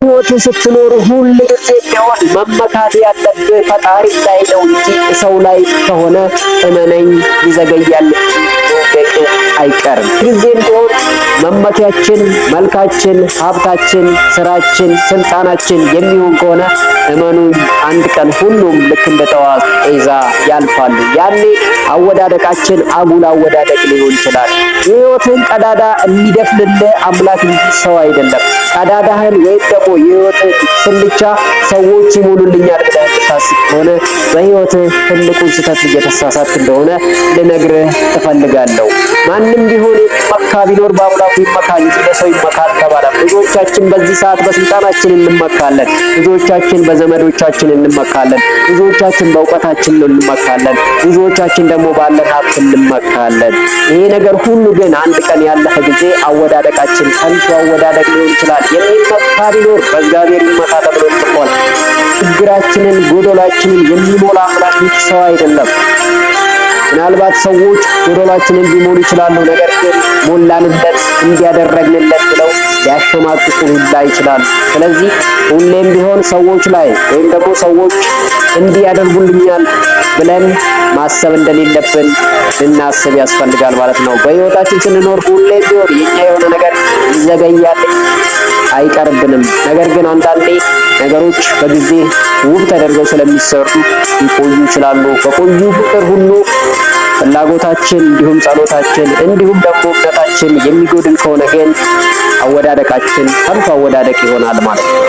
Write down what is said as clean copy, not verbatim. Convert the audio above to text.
ሕይወት ስትኖር ሁል ጊዜ ቢሆን መመካት ያለብህ ፈጣሪ ላይ ነው እንጂ ሰው ላይ ከሆነ እመነኝ ይዘገያል አይቀርም። ጊዜም ቢሆን መመኪያችን መልካችን፣ ሀብታችን፣ ስራችን፣ ስልጣናችን የሚሆን ከሆነ እመኑኝ አንድ ቀን ሁሉም ልክ እንደ ጠዋት ጤዛ ያልፋሉ። ያኔ አወዳደቃችን አጉል አወዳደቅ ሊሆን ይችላል። የሕይወትን ቀዳዳ የሚደፍንልህ አምላክ እንጂ ሰው አይደለም። ቀዳዳህን ወይም ደግሞ የሕይወትን ስልቻ ሰዎች ይሞሉልኛል ብለህ የምታስብ ከሆነ በሕይወትህ ትልቁን ስህተት እየተሳሳትክ እንደሆነ ልነግርህ እፈልጋለሁ። ማንም ቢሆን የሚመካ ቢኖር በአምላኩ ይመካ እንጂ በሰው ይመካ አልተባለም። ብዙዎቻችን በዚህ ሰዓት በስልጣናችን እንመካለን። ብዙዎቻችን በዘመዶቻችን እንመካለን። ብዙዎቻችን በእውቀታችን እንመካለን። ብዙዎቻችን ደግሞ ባለን ሀብት እንመካለን። ይሄ ነገር ሁሉ ግን አንድ ቀን ያለፈ ጊዜ አወዳደቃችን ከንቱ አወዳደቅ ሊሆን ይችላል። የሚመካ ቢኖር በእግዚአብሔር ይመካ ተብሎ ተጽፏል። ችግራችንን ጎዶላችንን የሚሞላ አምላክ እንጂ ሰው አይደለም። ምናልባት ሰዎች ጎዶላችንን ሊሞሉ ይችላሉ። ነገር ግን ሞላንለት እንዲያደረግንለት ብለው ሊያሸማቅቁ ሁላ ይችላሉ። ስለዚህ ሁሌም ቢሆን ሰዎች ላይ ወይም ደግሞ ሰዎች እንዲያደርጉልኛል ብለን ማሰብ እንደሌለብን ልናስብ ያስፈልጋል ማለት ነው። በሕይወታችን ስንኖር ሁሌም ቢሆን የኛ የሆነ ነገር ይዘገያል፣ አይቀርብንም። ነገር ግን አንዳንዴ ነገሮች በጊዜ ውብ ተደርገው ስለሚሰሩ ሊቆዩ ይችላሉ። በቆዩ ቁጥር ሁሉ ፍላጎታችን እንዲሁም ጸሎታችን እንዲሁም ደግሞ እምነታችን የሚጎድል ከሆነ ግን አወዳደቃችን ከንቱ አወዳደቅ ይሆናል ማለት ነው።